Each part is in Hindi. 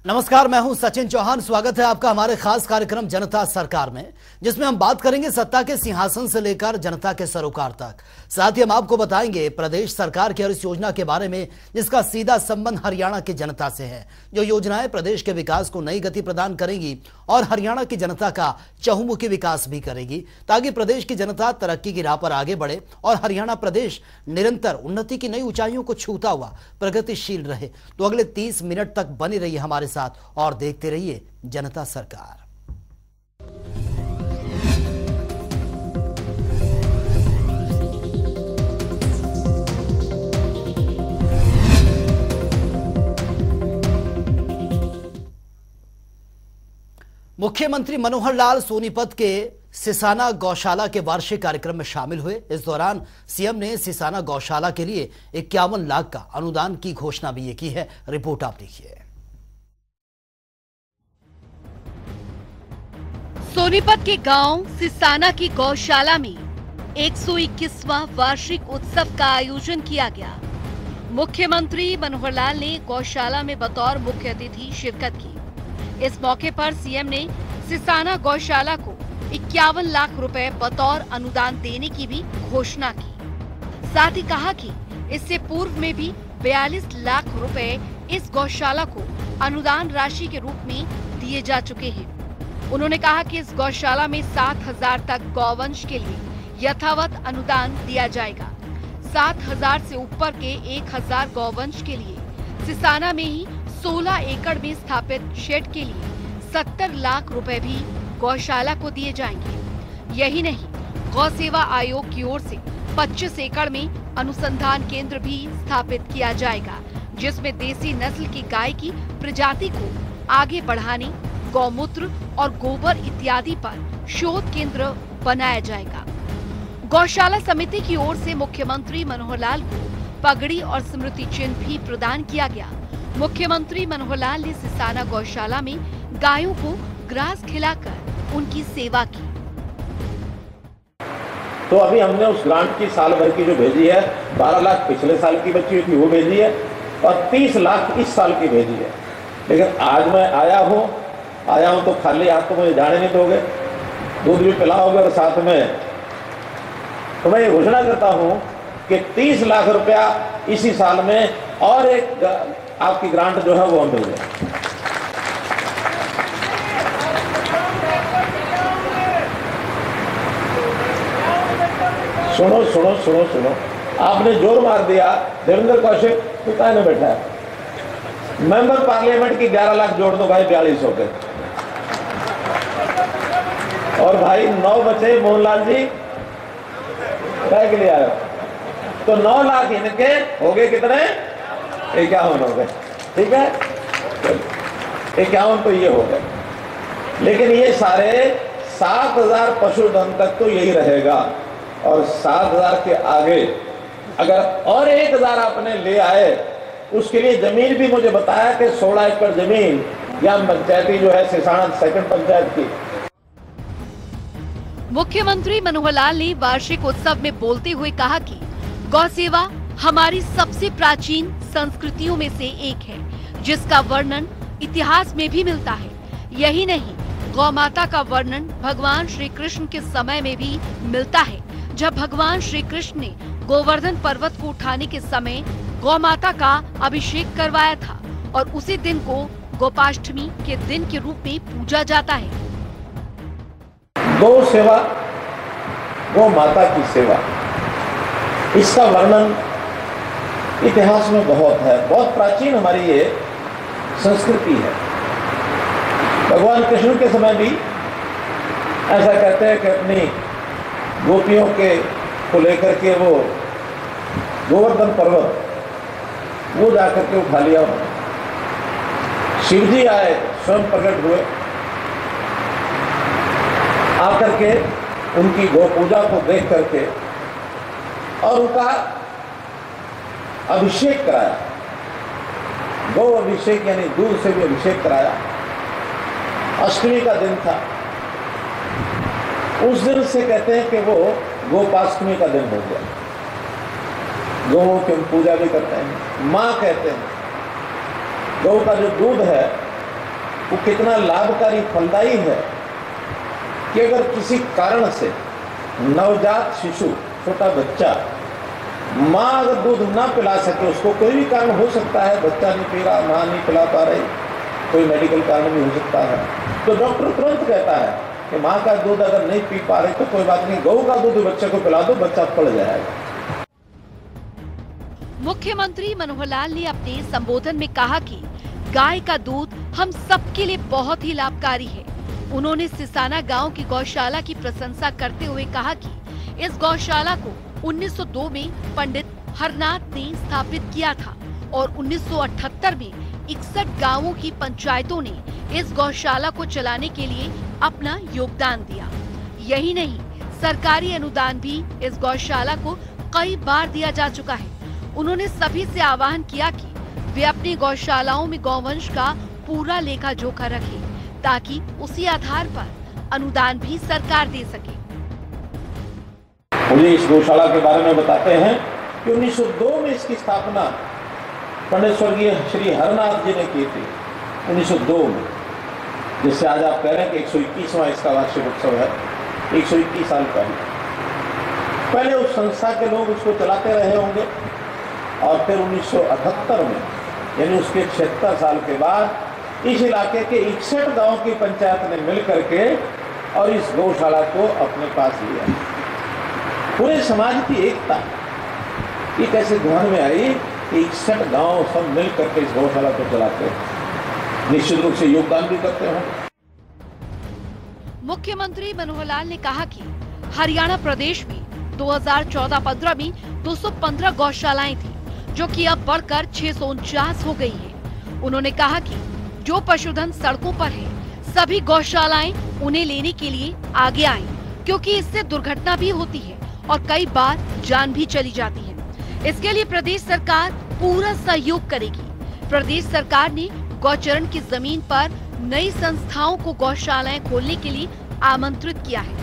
नमस्कार, मैं हूं सचिन चौहान। स्वागत है आपका हमारे खास कार्यक्रम जनता सरकार में, जिसमें हम बात करेंगे सत्ता के सिंहासन से लेकर जनता के सरोकार तक। साथ ही हम आपको बताएंगे प्रदेश सरकार की हर इस योजना के बारे में जिसका सीधा संबंध हरियाणा की जनता से है। जो योजनाएं प्रदेश के विकास को नई गति प्रदान करेंगी और हरियाणा की जनता का चहुमुखी विकास भी करेगी, ताकि प्रदेश की जनता तरक्की की राह पर आगे बढ़े और हरियाणा प्रदेश निरंतर उन्नति की नई ऊंचाइयों को छूता हुआ प्रगतिशील रहे। तो अगले 30 मिनट तक बनी रहिए हमारे साथ और देखते रहिए जनता सरकार। मुख्यमंत्री मनोहर लाल सोनीपत के सिसाना गौशाला के वार्षिक कार्यक्रम में शामिल हुए। इस दौरान सीएम ने सिसाना गौशाला के लिए 51 लाख का अनुदान की घोषणा भी की है। रिपोर्ट आप देखिए। सोनीपत के गांव सिसाना की गौशाला में 121वां वार्षिक उत्सव का आयोजन किया गया। मुख्यमंत्री मनोहर लाल ने गौशाला में बतौर मुख्य अतिथि शिरकत की। इस मौके पर सीएम ने सिसाना गौशाला को 51 लाख रुपए बतौर अनुदान देने की भी घोषणा की। साथ ही कहा कि इससे पूर्व में भी 42 लाख रुपए इस गौशाला को अनुदान राशि के रूप में दिए जा चुके हैं। उन्होंने कहा कि इस गौशाला में 7000 तक गौवंश के लिए यथावत अनुदान दिया जाएगा। 7000 से ऊपर के 1000 गौवंश के लिए सिसाना में ही 16 एकड़ में स्थापित शेड के लिए 70 लाख रुपए भी गौशाला को दिए जाएंगे। यही नहीं, गौ सेवा आयोग की ओर से 25 एकड़ में अनुसंधान केंद्र भी स्थापित किया जाएगा, जिसमें देसी नस्ल की गाय की प्रजाति को आगे बढ़ाने, गौमूत्र और गोबर इत्यादि पर शोध केंद्र बनाया जाएगा। गौशाला समिति की ओर से मुख्यमंत्री मनोहर लाल को पगड़ी और स्मृति चिन्ह भी प्रदान किया गया। मुख्यमंत्री मनोहर लाल ने सिसाना गौशाला में गायों को ग्रास खिलाकर उनकी सेवा की। तो अभी हमने उस ग्रांट की साल भर की जो भेजी है, 12 लाख पिछले साल की बची हुई थी वो भेजी है और 30 लाख इस साल की भेजी है। लेकिन आज मैं आया हूँ तो खाली हाथ तो मुझे जाने नहीं दोगे, दूध भी पिलाओगे और साथ में तो मैं ये घोषणा करता हूँ कि 30 लाख रुपया इसी साल में और एक आपकी ग्रांट जो है वो हम भेजें। सुनो सुनो सुनो सुनो, आपने जोर मार दिया। देवेंद्र कौशिक तो कहाँ बैठा है? मेंबर पार्लियामेंट की 11 लाख जोड़ दो भाई, 42 हो गए। और भाई 9 बचे। मोहनलाल जी क्या के लिए आयो? तो 9 लाख इनके हो गए कितने? 51 हो गए। ठीक है, 51 तो ये हो गए। लेकिन ये सारे 7000 पशुधन तक तो यही रहेगा और 7000 के आगे अगर और 1000 आपने ले आए, उसके लिए जमीन भी मुझे बताया कि 16 एकड़ जमीन या पंचायती जो है सिसाना सेकंड पंचायत की। मुख्यमंत्री मनोहर लाल ने वार्षिक उत्सव में बोलते हुए कहा कि गौ सेवा हमारी सबसे प्राचीन संस्कृतियों में से एक है, जिसका वर्णन इतिहास में भी मिलता है। यही नहीं, गौ माता का वर्णन भगवान श्री कृष्ण के समय में भी मिलता है, जब भगवान श्री कृष्ण ने गोवर्धन पर्वत को उठाने के समय गौ माता का अभिषेक करवाया था और उसी दिन को गोपाष्टमी के दिन के रूप में पूजा जाता है। गौ सेवा, गौ माता की सेवा, इसका वर्णन इतिहास में बहुत है। बहुत प्राचीन हमारी ये संस्कृति है। भगवान कृष्ण के समय भी ऐसा कहते हैं कि अपनी गोपियों के को लेकर के वो गोवर्धन पर्वत वो जाकर के उठा लिया। शिव जी आए, स्वयं प्रकट हुए, आकर के उनकी गौ पूजा को देख करके और उनका अभिषेक कराया। गौ अभिषेक यानी दूध से भी अभिषेक कराया। अष्टमी का दिन था। उस दिन से कहते हैं कि वो गोपाष्टमी का दिन हो गया। गौ की हम पूजा भी करते हैं, माँ कहते हैं। गौ का जो दूध है वो कितना लाभकारी फलदायी है कि अगर किसी कारण से नवजात शिशु, छोटा बच्चा, माँ अगर दूध ना पिला सके, उसको कोई भी कारण हो सकता है, बच्चा नहीं पी रहा, माँ नहीं पिला पा रही, कोई मेडिकल कारण भी हो सकता है, तो डॉक्टर तुरंत कहता है कि माँ का दूध अगर नहीं पी पा रही तो कोई बात नहीं, गऊ का दूध बच्चे को पिला दो, बच्चा पड़ जाएगा। मुख्यमंत्री मनोहर लाल ने अपने संबोधन में कहा कि गाय का दूध हम सबके लिए बहुत ही लाभकारी है। उन्होंने सिसाना गांव की गौशाला की प्रशंसा करते हुए कहा कि इस गौशाला को 1902 में पंडित हरनाथ ने स्थापित किया था और 1978 में 61 गांवों की पंचायतों ने इस गौशाला को चलाने के लिए अपना योगदान दिया। यही नहीं, सरकारी अनुदान भी इस गौशाला को कई बार दिया जा चुका है। उन्होंने सभी से आह्वान किया कि वे अपनी गौशालाओं में गौवंश का पूरा लेखा जोखा रखें ताकि उसी आधार पर अनुदान भी सरकार दे सके। मुझे इस गौशाला के बारे में बताते हैं कि 1902 में इसकी स्थापना पंडित स्वर्गीय श्री हरनाथ जी ने की थी, 1902 में। जिससे आज आप कह रहे हैं कि 121वां इसका वार्षिक उत्सव है, 121 साल पहले उस संस्था के लोग उसको चलाते रहे होंगे और फिर 1978 में, यानी उसके 76 साल के बाद इस इलाके के 61 गांव की पंचायत ने मिल करके और इस गौशाला को अपने पास लिया। पूरे समाज की एकता ये कैसे ध्यान में आई कि 61 गांव सब मिल करके इस गौशाला को चलाते हैं, निश्चित रूप से योगदान भी करते हैं। मुख्यमंत्री मनोहर लाल ने कहा कि हरियाणा प्रदेश में 2014-15 में 215 गौशालाएं थी, जो कि अब बढ़कर 649 हो गई है। उन्होंने कहा कि जो पशुधन सड़कों पर है, सभी गौशालाएं उन्हें लेने के लिए आगे आएं, क्योंकि इससे दुर्घटना भी होती है और कई बार जान भी चली जाती है। इसके लिए प्रदेश सरकार पूरा सहयोग करेगी। प्रदेश सरकार ने गौचरण की जमीन पर नई संस्थाओं को गौशालाएं खोलने के लिए आमंत्रित किया है।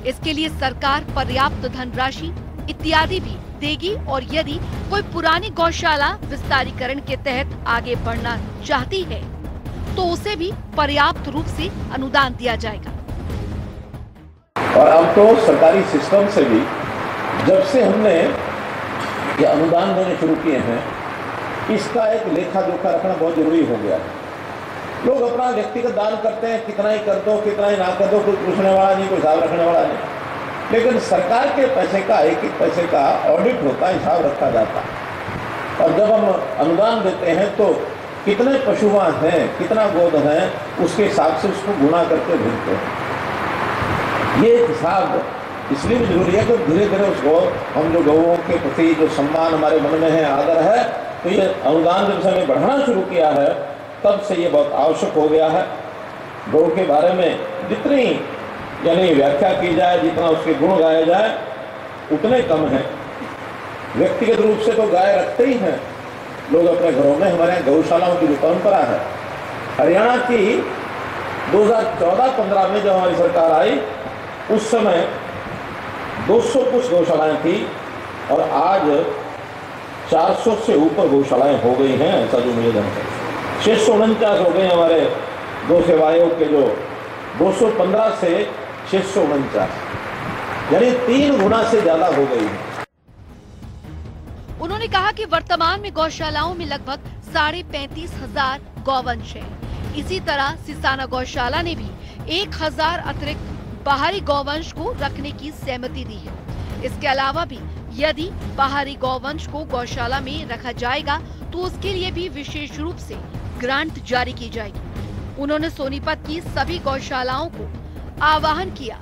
इसके लिए सरकार पर्याप्त धनराशि इत्यादि भी देगी और यदि कोई पुरानी गौशाला विस्तारीकरण के तहत आगे बढ़ना चाहती है तो उसे भी पर्याप्त रूप से अनुदान दिया जाएगा। और अब तो सरकारी सिस्टम से भी जब से हमने ये अनुदान देने शुरू किए हैं, इसका एक लेखा जोखा रखना बहुत जरूरी हो गया है। लोग अपना व्यक्तिगत दान करते हैं, कितना ही कर दो कितना ही ना कर दो, कोई पूछने वाला नहीं, कोई हिसाब रखने वाला नहीं। लेकिन सरकार के पैसे का, एक एक पैसे का ऑडिट होता है, हिसाब रखा जाता है। और जब हम अनुदान देते हैं तो कितने पशुआं हैं, कितना गोद है, उसके हिसाब से उसको गुणा करके भेजते हैं। ये हिसाब इसलिए भी जरूरी है कि धीरे धीरे उस गौ, हम जो गौओं के प्रति जो सम्मान हमारे मन में है, आदर है, तो ये अनुदान जब से हमें बढ़ाना शुरू किया है तब से ये बहुत आवश्यक हो गया है। गौ के बारे में जितनी यानी व्याख्या की जाए, जितना उसके गुण गाए जाए, उतने कम है। व्यक्तिगत रूप से तो गाय रखते ही हैं लोग अपने घरों में। हमारे यहाँ गौशालाओं की जो परंपरा है, हरियाणा की 2014-15 में जब हमारी सरकार आई उस समय 200 कुछ गौशालाएं थी और आज 400 से ऊपर गौशालाएं हो गई हैं, ऐसा जो मुझे जानकारी है। 649 हो गए हमारे गौ सेवा आयोग के, जो 215 से 649, यानी 3 गुना से ज्यादा हो गई है। उन्होंने कहा कि वर्तमान में गौशालाओं में लगभग 35,500 गौवंश है। इसी तरह सिसाना गौशाला ने भी 1000 अतिरिक्त बाहरी गौवंश को रखने की सहमति दी है। इसके अलावा भी यदि बाहरी गौवंश को गौशाला में रखा जाएगा तो उसके लिए भी विशेष रूप से ग्रांट जारी की जाएगी। उन्होंने सोनीपत की सभी गौशालाओं को आह्वान किया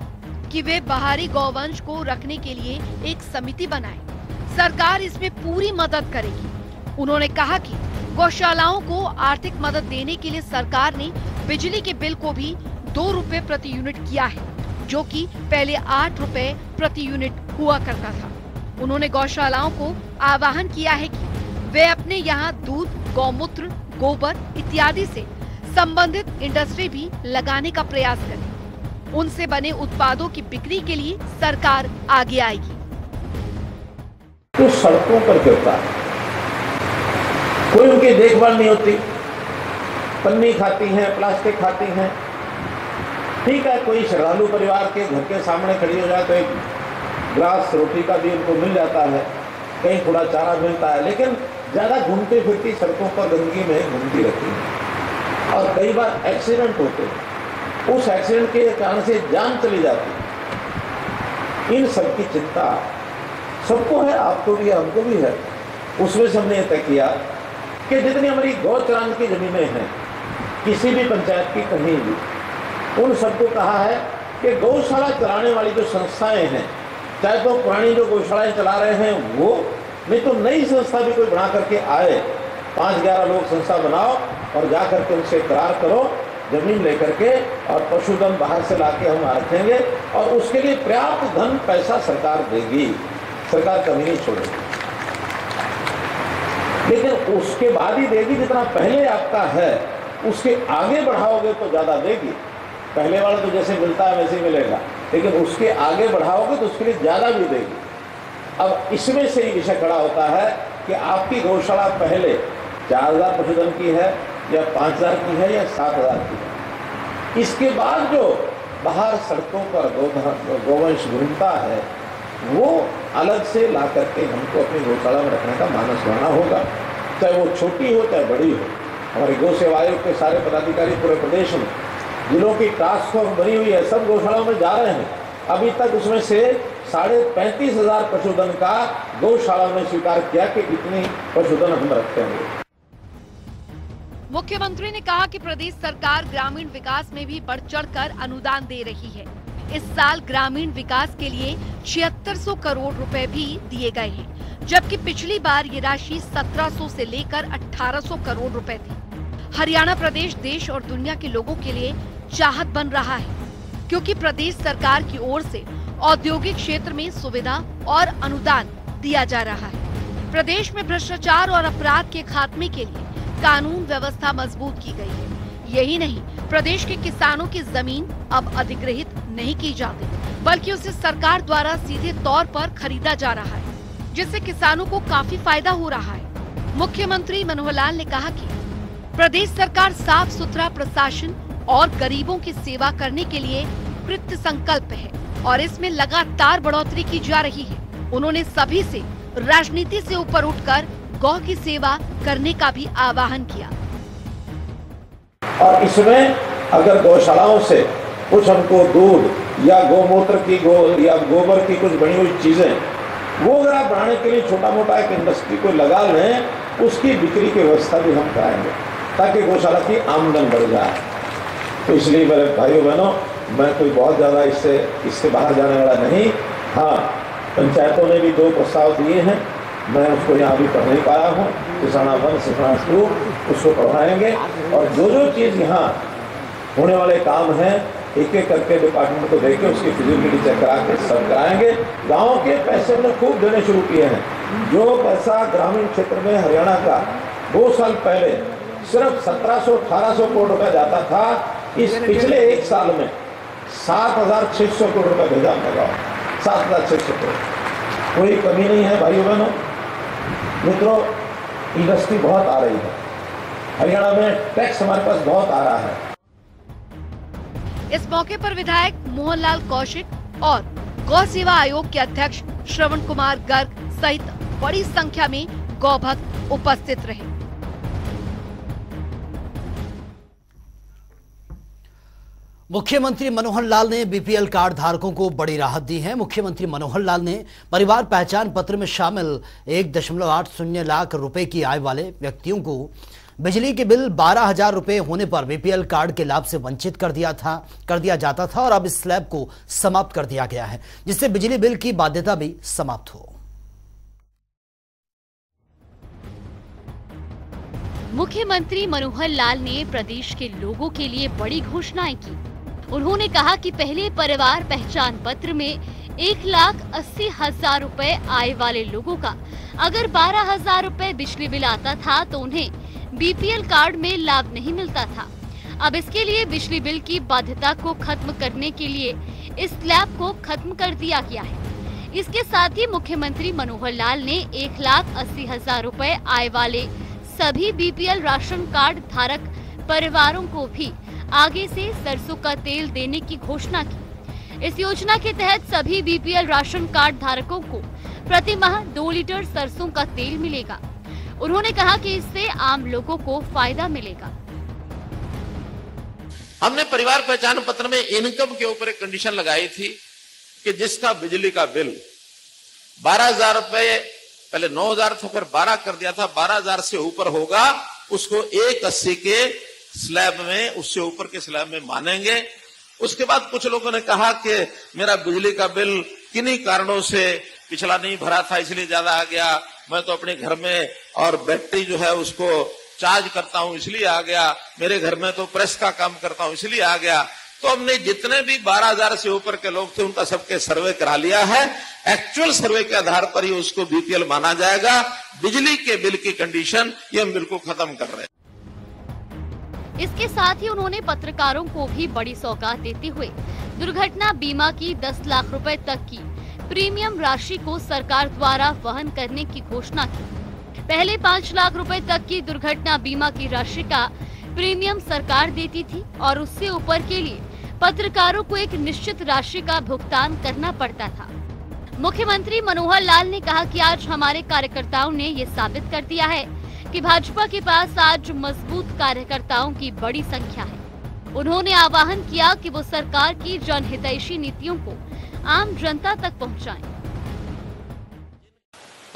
कि वे बाहरी गौवंश को रखने के लिए एक समिति बनाएं। सरकार इसमें पूरी मदद करेगी। उन्होंने कहा कि गौशालाओं को आर्थिक मदद देने के लिए सरकार ने बिजली के बिल को भी 2 रुपए प्रति यूनिट किया है, जो कि पहले 8 रुपए प्रति यूनिट हुआ करता था। उन्होंने गौशालाओं को आह्वान किया है कि वे अपने यहाँ दूध, गौमूत्र, गोबर इत्यादि से संबंधित इंडस्ट्री भी लगाने का प्रयास करें। उनसे बने उत्पादों की बिक्री के लिए सरकार आगे आएगी। तो सड़कों पर गिरता है, कोई उनकी देखभाल नहीं होती, पन्नी खाती हैं, प्लास्टिक खाती हैं। ठीक है, कोई श्रद्धालु परिवार के घर के सामने खड़ी हो जाए तो एक ग्लास रोटी का भी उनको मिल जाता है, कहीं थोड़ा चारा मिलता है, लेकिन ज़्यादा घूमती फिरती सड़कों पर गंदगी में घूमती रहती है और कई बार एक्सीडेंट होते हैं। उस एक्सीडेंट के कारण से जान चली जाती है। इन सब की चिंता सबको है, आपको भी है, हमको भी है। उसमें से हमने तय किया कि जितनी हमारी गौचरान की जमीनें हैं किसी भी पंचायत की कहीं भी, उन सबको कहा है कि गौशाला चलाने वाली जो संस्थाएं हैं, चाहे तो पुरानी जो गौशालाएं चला रहे हैं वो, नहीं तो नई संस्था भी कोई बना करके आए, 5-11 लोग संस्था बनाओ और जा करके उनसे करार करो जमीन लेकर के, और पशुधन बाहर से लाके हम रखेंगे और उसके लिए पर्याप्त धन पैसा सरकार देगी, सरकार कमी नहीं छोड़ेगी। लेकिन उसके बाद ही देगी, जितना पहले आपका है उसके आगे बढ़ाओगे तो ज़्यादा देगी। पहले वाला तो जैसे मिलता है वैसे ही मिलेगा, लेकिन उसके आगे बढ़ाओगे तो उसके लिए ज़्यादा भी देगी। अब इसमें से ही विषय खड़ा होता है कि आपकी गौशाला पहले 4000 पशुधन की है या 5000 की है या 7000 की है। इसके बाद जो बाहर सड़कों पर गौवंश घूमता है वो अलग से ला करके हमको अपनी गौशाला में रखने का मानस बनाना होगा, चाहे वो छोटी हो चाहे बड़ी हो। हमारी गौ सेवा आयोग के सारे पदाधिकारी पूरे प्रदेश में, जिलों की टास्क फोर्स बनी हुई है, सब गौशालाओं में जा रहे हैं। अभी तक उसमें से 35,500 पशुधन का गौशाला में स्वीकार किया कि इतनी पशुधन हम रखते हैं। मुख्यमंत्री ने कहा कि प्रदेश सरकार ग्रामीण विकास में भी बढ़ चढ़कर अनुदान दे रही है। इस साल ग्रामीण विकास के लिए 7600 करोड़ रुपए भी दिए गए हैं, जबकि पिछली बार ये राशि 1700 से लेकर 1800 करोड़ रुपए थी। हरियाणा प्रदेश देश और दुनिया के लोगों के लिए चाहत बन रहा है, क्योंकि प्रदेश सरकार की ओर से औद्योगिक क्षेत्र में सुविधा और अनुदान दिया जा रहा है। प्रदेश में भ्रष्टाचार और अपराध के खात्मे के लिए कानून व्यवस्था मजबूत की गई है। यही नहीं, प्रदेश के किसानों की जमीन अब अधिग्रहित नहीं की जाती, बल्कि उसे सरकार द्वारा सीधे तौर पर खरीदा जा रहा है, जिससे किसानों को काफी फायदा हो रहा है। मुख्यमंत्री मनोहर लाल ने कहा कि प्रदेश सरकार साफ सुथरा प्रशासन और गरीबों की सेवा करने के लिए कृत संकल्प है और इसमें लगातार बढ़ोतरी की जा रही है। उन्होंने सभी से राजनीति से ऊपर उठकर गौ की सेवा करने का भी आह्वान किया। और इसमें अगर गौशालाओं से कुछ हमको दूध या गौमूत्र की या गोबर की कुछ बनी हुई चीजें, वो अगर आप बढ़ाने के लिए छोटा मोटा एक इंडस्ट्री को लगा लें, उसकी बिक्री की व्यवस्था भी हम कराएंगे ताकि गौशाला की आमदन बढ़ जाए। तो इसलिए मेरे भाइयों बहनों, मैं कोई बहुत ज़्यादा इससे बाहर जाने वाला नहीं। हाँ, पंचायतों ने भी 2 प्रस्ताव दिए हैं, मैं उसको यहाँ भी पढ़ नहीं पाया हूँ। किसाना 1 किसाना 2 उसको पढ़ाएंगे और जो जो चीज़ यहाँ होने वाले काम हैं एक एक करके डिपार्टमेंट को देके उसकी फिजिबिलिटी चेक करा के सब कराएंगे। गाँव के पैसे हमने खूब देने शुरू किए हैं। जो पैसा ग्रामीण क्षेत्र में हरियाणा का 2 साल पहले सिर्फ 1700-1800 करोड़ रुपया जाता था, इस पिछले 1 साल में 7600 करोड़ रुपया भेजा हमने गाँव, 7600 करोड़। कोई कमी नहीं है भाइयों बहनों। मित्रों, इंडस्ट्री बहुत आ रही है हरियाणा में, टैक्स हमारे पास बहुत आ रहा है। इस मौके पर विधायक मोहनलाल कौशिक और गौ सेवा आयोग के अध्यक्ष श्रवण कुमार गर्ग सहित बड़ी संख्या में गौ भक्त उपस्थित रहे। मुख्यमंत्री मनोहर लाल ने बीपीएल कार्ड धारकों को बड़ी राहत दी है। मुख्यमंत्री मनोहर लाल ने परिवार पहचान पत्र में शामिल 1.80 लाख रुपए की आय वाले व्यक्तियों को बिजली के बिल 12,000 रुपए होने पर बीपीएल कार्ड के लाभ से वंचित कर दिया जाता था और अब इस स्लैब को समाप्त कर दिया गया है, जिससे बिजली बिल की बाध्यता भी समाप्त हो। मुख्यमंत्री मनोहर लाल ने प्रदेश के लोगों के लिए बड़ी घोषणाएं की। उन्होंने कहा कि पहले परिवार पहचान पत्र में 1,80,000 रुपए आय वाले लोगों का अगर 12,000 रुपए बिजली बिल आता था तो उन्हें बीपीएल कार्ड में लाभ नहीं मिलता था। अब इसके लिए बिजली बिल की बाध्यता को खत्म करने के लिए इस स्लैब को खत्म कर दिया गया है। इसके साथ ही मुख्यमंत्री मनोहर लाल ने 1,80,000 रुपए आय वाले सभी बीपीएल राशन कार्ड धारक परिवारों को भी आगे से सरसों का तेल देने की घोषणा की। इस योजना के तहत सभी बीपीएल राशन कार्ड धारकों को प्रति माह 2 लीटर सरसों का तेल मिलेगा। उन्होंने कहा कि इससे आम लोगों को फायदा मिलेगा। हमने परिवार पहचान पत्र में इनकम के ऊपर एक कंडीशन लगाई थी कि जिसका बिजली का बिल 12,000 रुपए, पहले 9,000 था, फिर 12 कर दिया था, 12,000 से ऊपर होगा उसको 180 के स्लैब में, उससे ऊपर के स्लैब में मानेंगे। उसके बाद कुछ लोगों ने कहा कि मेरा बिजली का बिल किन्हीं कारणों से पिछला नहीं भरा था इसलिए ज्यादा आ गया, मैं तो अपने घर में और बैटरी जो है उसको चार्ज करता हूं इसलिए आ गया, मेरे घर में तो प्रेस का काम करता हूं इसलिए आ गया। तो हमने जितने भी 12,000 से ऊपर के लोग थे उनका सबके सर्वे करा लिया है। एक्चुअल सर्वे के आधार पर ही उसको बीपीएल माना जाएगा। बिजली के बिल की कंडीशन ये हम बिल्कुल खत्म कर रहे हैं। इसके साथ ही उन्होंने पत्रकारों को भी बड़ी सौगात देते हुए दुर्घटना बीमा की 10 लाख रुपए तक की प्रीमियम राशि को सरकार द्वारा वहन करने की घोषणा की। पहले 5 लाख रुपए तक की दुर्घटना बीमा की राशि का प्रीमियम सरकार देती थी और उससे ऊपर के लिए पत्रकारों को एक निश्चित राशि का भुगतान करना पड़ता था। मुख्यमंत्री मनोहर लाल ने कहा कि आज हमारे कार्यकर्ताओं ने ये साबित कर दिया है कि भाजपा के पास आज मजबूत कार्यकर्ताओं की बड़ी संख्या है। उन्होंने आह्वान किया कि वो सरकार की जनहितैषी नीतियों को आम जनता तक पहुंचाएं।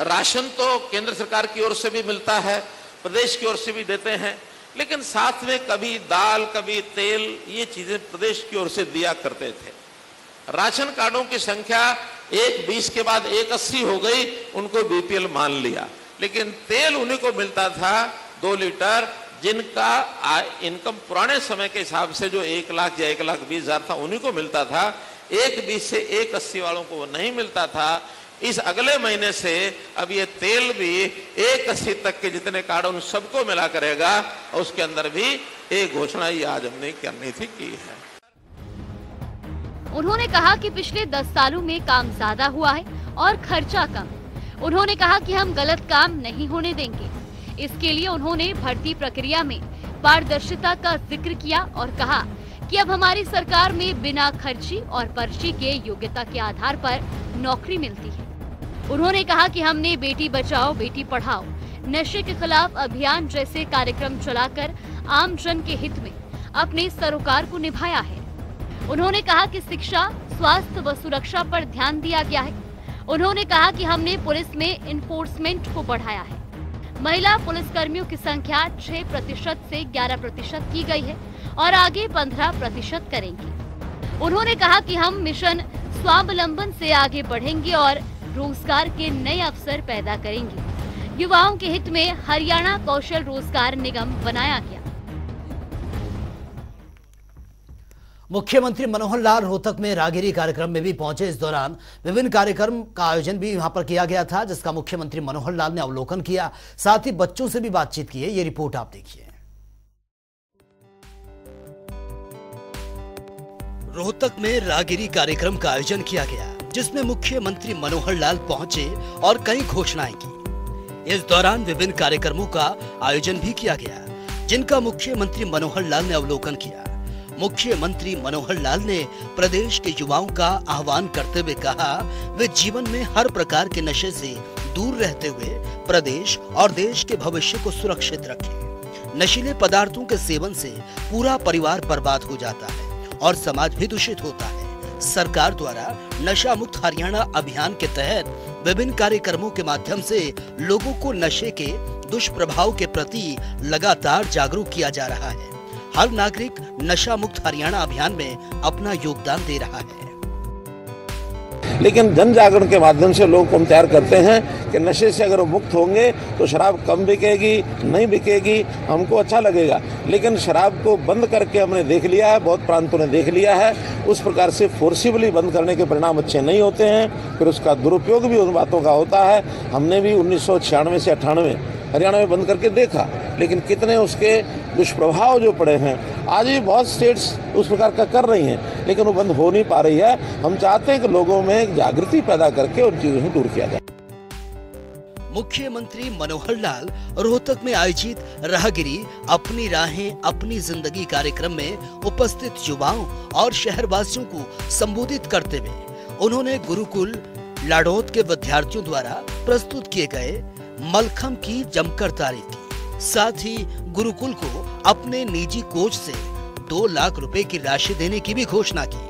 राशन तो केंद्र सरकार की ओर से भी मिलता है, प्रदेश की ओर से भी देते हैं, लेकिन साथ में कभी दाल कभी तेल ये चीजें प्रदेश की ओर से दिया करते थे। राशन कार्डों की संख्या 120 के बाद 180 हो गई, उनको बीपीएल मान लिया, लेकिन तेल उन्हीं को मिलता था 2 लीटर, जिनका इनकम पुराने समय के हिसाब से जो 1 लाख या 1,20,000 था उन्हीं को मिलता था। 120 से 180 वालों को नहीं मिलता था। इस अगले महीने से अब ये तेल भी 180 तक के जितने कार्ड उन सबको मिला करेगा और उसके अंदर भी एक घोषणा ही आज हमने करनी थी की है। उन्होंने कहा कि पिछले 10 सालों में काम ज्यादा हुआ है और खर्चा कम। उन्होंने कहा कि हम गलत काम नहीं होने देंगे। इसके लिए उन्होंने भर्ती प्रक्रिया में पारदर्शिता का जिक्र किया और कहा कि अब हमारी सरकार में बिना खर्ची और पर्ची के योग्यता के आधार पर नौकरी मिलती है। उन्होंने कहा कि हमने बेटी बचाओ बेटी पढ़ाओ, नशे के खिलाफ अभियान जैसे कार्यक्रम चलाकर आम जन के हित में अपने सरोकार को निभाया है। उन्होंने कहा कि शिक्षा, स्वास्थ्य व सुरक्षा पर ध्यान दिया गया है। उन्होंने कहा कि हमने पुलिस में इन्फोर्समेंट को बढ़ाया है। महिला पुलिसकर्मियों की संख्या 6% से 11% की गई है और आगे 15% करेंगे। उन्होंने कहा कि हम मिशन स्वावलंबन से आगे बढ़ेंगे और रोजगार के नए अवसर पैदा करेंगे। युवाओं के हित में हरियाणा कौशल रोजगार निगम बनाया गया। मुख्यमंत्री मनोहर लाल रोहतक में राहगिरी कार्यक्रम में भी पहुंचे। इस दौरान विभिन्न कार्यक्रम का आयोजन भी यहां पर किया गया था, जिसका मुख्यमंत्री मनोहर लाल ने अवलोकन किया। साथ ही बच्चों से भी बातचीत की है। ये रिपोर्ट आप देखिए। रोहतक में राहगिरी कार्यक्रम का आयोजन किया गया, जिसमें मुख्यमंत्री मनोहर लाल पहुंचे और कई घोषणाएं की। इस दौरान विभिन्न कार्यक्रमों का आयोजन भी किया गया, जिनका मुख्यमंत्री मनोहर लाल ने अवलोकन किया। मुख्यमंत्री मनोहर लाल ने प्रदेश के युवाओं का आह्वान करते हुए कहा, वे जीवन में हर प्रकार के नशे से दूर रहते हुए प्रदेश और देश के भविष्य को सुरक्षित रखें। नशीले पदार्थों के सेवन से पूरा परिवार बर्बाद हो जाता है और समाज भी दूषित होता है। सरकार द्वारा नशा मुक्त हरियाणा अभियान के तहत विभिन्न कार्यक्रमों के माध्यम से लोगों को नशे के दुष्प्रभाव के प्रति लगातार जागरूक किया जा रहा है। हर नागरिक नशा मुक्त हरियाणा अभियान में अपना योगदान दे रहा है। लेकिन जन जागरण के माध्यम से लोग को हम तैयार करते हैं कि नशे से अगर वो मुक्त होंगे तो शराब कम बिकेगी, नहीं बिकेगी, हमको अच्छा लगेगा। लेकिन शराब को बंद करके हमने देख लिया है, बहुत प्रांतों ने देख लिया है, उस प्रकार से फोर्सिबली बंद करने के परिणाम अच्छे नहीं होते हैं। फिर उसका दुरुपयोग भी उन बातों का होता है। हमने भी 1996 से 98 हरियाणा में बंद करके देखा, लेकिन कितने उसके दुष्प्रभाव जो पड़े हैं आज भी बहुत स्टेट्स उस प्रकार का कर रही हैं, लेकिन वो बंद हो नहीं पा रही है। हम चाहते हैं कि लोगों में जागृति पैदा करके उन चीजों से दूर किया जाए। मुख्यमंत्री मनोहर लाल रोहतक में आयोजित राहगिरी अपनी राहें अपनी जिंदगी कार्यक्रम में उपस्थित युवाओं और शहरवासियों को संबोधित करते हुए उन्होंने गुरुकुल लाडौत के विद्यार्थियों द्वारा प्रस्तुत किए गए मलखम की जमकर तारीफ की। साथ ही गुरुकुल को अपने निजी कोष से 2 लाख रुपए की राशि देने की भी घोषणा की।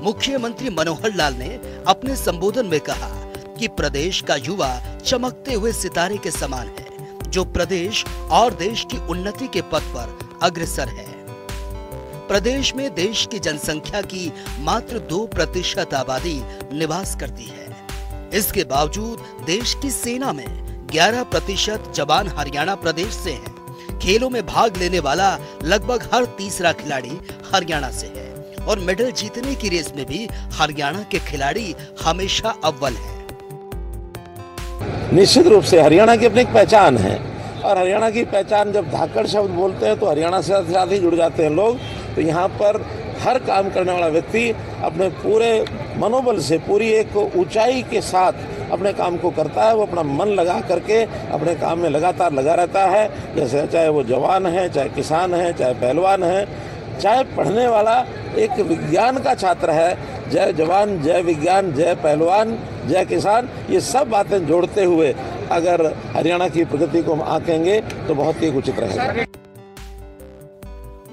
मुख्यमंत्री मनोहर लाल ने अपने संबोधन में कहा कि प्रदेश का युवा चमकते हुए सितारे के समान है, जो प्रदेश और देश की उन्नति के पथ पर अग्रसर है। प्रदेश में देश की जनसंख्या की मात्र 2% आबादी निवास करती है। इसके बावजूद देश की सेना में 11% जवान हरियाणा प्रदेश से हैं। खेलों में भाग लेने वाला लगभग हर तीसरा खिलाड़ी हरियाणा से है और मेडल जीतने की रेस में भी हरियाणा के खिलाड़ी हमेशा अव्वल हैं। निश्चित रूप से हरियाणा की अपनी एक पहचान है और हरियाणा की पहचान जब धाकड़ शब्द बोलते हैं तो हरियाणा से साथ ही जुड़ जाते हैं लोग। तो यहाँ पर हर काम करने वाला व्यक्ति अपने पूरे मनोबल से पूरी एक ऊंचाई के साथ अपने काम को करता है। वो अपना मन लगा करके अपने काम में लगातार लगा रहता है। जैसे चाहे वो जवान है, चाहे किसान है, चाहे पहलवान है, चाहे पढ़ने वाला एक विज्ञान का छात्र है। जय जवान, जय विज्ञान, जय पहलवान, जय किसान, ये सब बातें जोड़ते हुए अगर हरियाणा की प्रगति को हम आंकेंगे तो बहुत ही उचित रहेगा।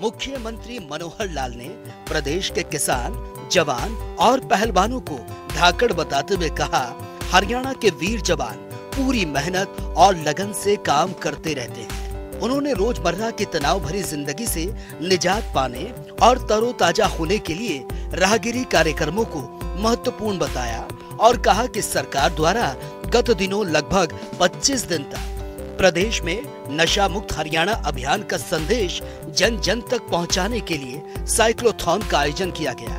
मुख्यमंत्री मनोहर लाल ने प्रदेश के किसान, जवान और पहलवानों को धाकड़ बताते हुए कहा, हरियाणा के वीर जवान पूरी मेहनत और लगन से काम करते रहते हैं। उन्होंने रोजमर्रा की तनाव भरी जिंदगी से निजात पाने और तरोताजा होने के लिए राहगिरी कार्यक्रमों को महत्वपूर्ण बताया और कहा कि सरकार द्वारा गत दिनों लगभग 25 दिन तक प्रदेश में नशा मुक्त हरियाणा अभियान का संदेश जन जन तक पहुंचाने के लिए साइक्लोथॉन का आयोजन किया गया।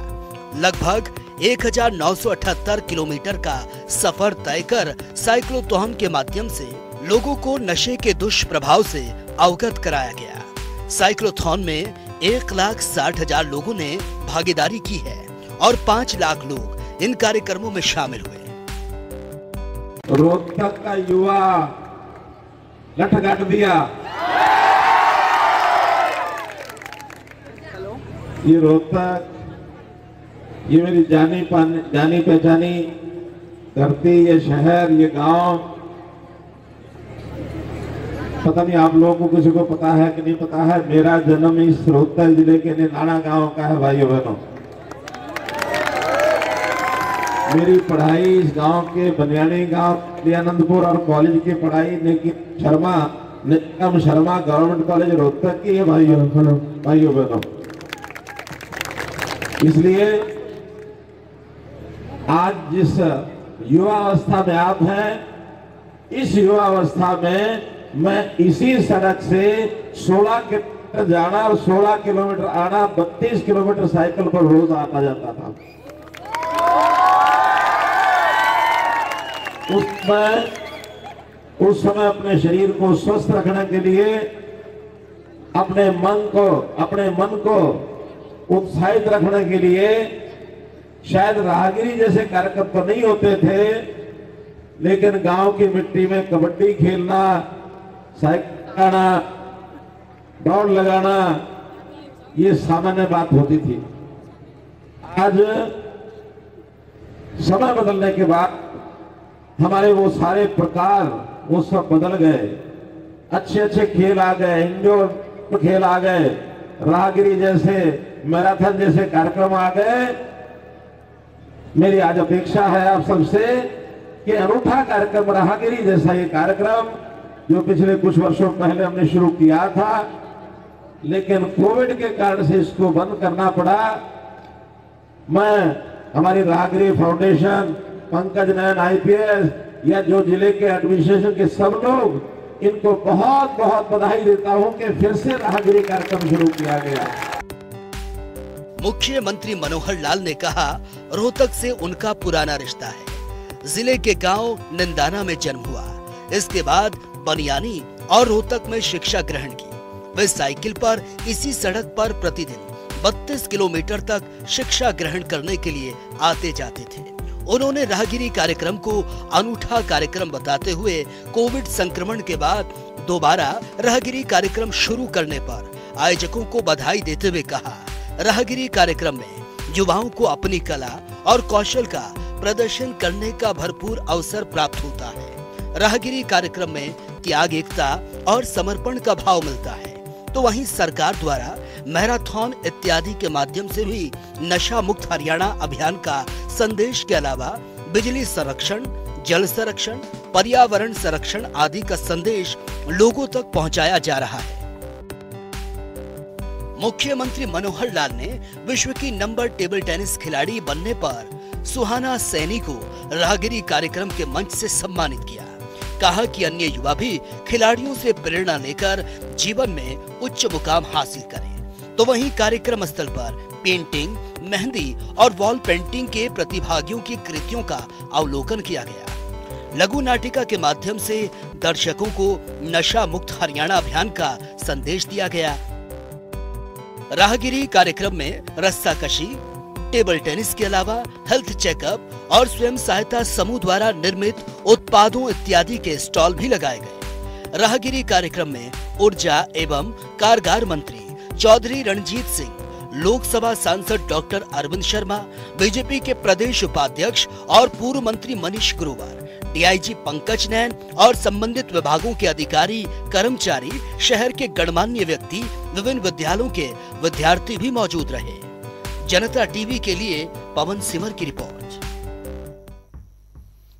लगभग 1978 किलोमीटर का सफर तय कर साइक्लोथॉन के माध्यम से लोगों को नशे के दुष्प्रभाव से अवगत कराया गया। साइक्लोथॉन में 1,60,000 लोगों ने भागीदारी की है और 5 लाख लोग इन कार्यक्रमों में शामिल हुए। रोहतक का युवा लठगट दिया। ये रोहतक, ये मेरी जानी पहचानी धरती, ये शहर, ये गांव, पता नहीं आप लोगों को किसी को पता है कि नहीं पता है, मेरा जन्म इस रोहतक जिले के निनाना गांव का है भाइयों बहनों। मेरी पढ़ाई इस गांव के बनियानी गांव आनंदपुर और कॉलेज की पढ़ाई निकम शर्मा गवर्नमेंट कॉलेज रोहतक की है भाइयों बहनों। इसलिए आज जिस युवा अवस्था में आप हैं, इस युवा अवस्था में मैं इसी सड़क से 16 किलोमीटर जाना और 16 किलोमीटर आना, 32 किलोमीटर साइकिल पर रोज आता जाता था। उस समय अपने शरीर को स्वस्थ रखने के लिए अपने मन को उत्साहित रखने के लिए शायद राहगिरी जैसे कार्यक्रम तो नहीं होते थे, लेकिन गांव की मिट्टी में कबड्डी खेलना, साइकिल लगाना, दौड़ लगाना, ये सामान्य बात होती थी। आज समय बदलने के बाद हमारे वो सारे प्रकार वो सब बदल गए। अच्छे खेल आ गए, इंडोर खेल आ गए, राहगिरी जैसे, मैराथन जैसे कार्यक्रम आ गए। मेरी आज अपेक्षा है आप सबसे कि अनूठा कार्यक्रम राहगिरी जैसा ये कार्यक्रम जो पिछले कुछ वर्षों पहले हमने शुरू किया था, लेकिन कोविड के कारण से इसको बंद करना पड़ा। मैं हमारी राहगिरी फाउंडेशन, पंकज नयन IPS या जो जिले के एडमिनिस्ट्रेशन के सब लोग, इनको बहुत बहुत बधाई देता हूं कि फिर से राहगिरी कार्यक्रम शुरू किया गया। मुख्यमंत्री मनोहर लाल ने कहा, रोहतक से उनका पुराना रिश्ता है। जिले के गांव निंदाना में जन्म हुआ, इसके बाद बनियानी और रोहतक में शिक्षा ग्रहण की। वे साइकिल पर इसी सड़क पर प्रतिदिन 32 किलोमीटर तक शिक्षा ग्रहण करने के लिए आते जाते थे। उन्होंने राहगिरी कार्यक्रम को अनूठा कार्यक्रम बताते हुए कोविड संक्रमण के बाद दोबारा राहगिरी कार्यक्रम शुरू करने पर आयोजकों को बधाई देते हुए कहा, राहगिरी कार्यक्रम में युवाओं को अपनी कला और कौशल का प्रदर्शन करने का भरपूर अवसर प्राप्त होता है। राहगिरी कार्यक्रम में त्याग, एकता और समर्पण का भाव मिलता है। तो वहीं सरकार द्वारा मैराथन इत्यादि के माध्यम से भी नशा मुक्त हरियाणा अभियान का संदेश के अलावा बिजली संरक्षण, जल संरक्षण, पर्यावरण संरक्षण आदि का संदेश लोगों तक पहुंचाया जा रहा है। मुख्यमंत्री मनोहर लाल ने विश्व की नंबर टेबल टेनिस खिलाड़ी बनने पर सुहाना सैनी को राहगिरी कार्यक्रम के मंच से सम्मानित किया। कहा कि अन्य युवा भी खिलाड़ियों से प्रेरणा लेकर जीवन में उच्च मुकाम हासिल करें। तो वहीं कार्यक्रम स्थल पर पेंटिंग, मेहंदी और वॉल पेंटिंग के प्रतिभागियों की कृतियों का अवलोकन किया गया। लघु नाटिका के माध्यम से दर्शकों को नशा मुक्त हरियाणा अभियान का संदेश दिया गया। राहगिरी कार्यक्रम में रस्साकशी, टेबल टेनिस के अलावा हेल्थ चेकअप और स्वयं सहायता समूह द्वारा निर्मित उत्पादों इत्यादि के स्टॉल भी लगाए गए। राहगिरी कार्यक्रम में ऊर्जा एवं कारागार मंत्री चौधरी रणजीत सिंह, लोकसभा सांसद डॉक्टर अरविंद शर्मा, बीजेपी के प्रदेश उपाध्यक्ष और पूर्व मंत्री मनीष ग्रोवर, डीआईजी पंकज नैन और संबंधित विभागों के अधिकारी, कर्मचारी, शहर के गणमान्य व्यक्ति, विभिन्न विद्यालयों के विद्यार्थी भी मौजूद रहे। जनता टीवी के लिए पवन सिमर की रिपोर्ट।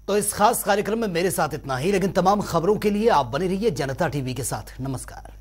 तो इस खास कार्यक्रम में मेरे साथ इतना ही, लेकिन तमाम खबरों के लिए आप बने रहिए जनता टीवी के साथ। नमस्कार।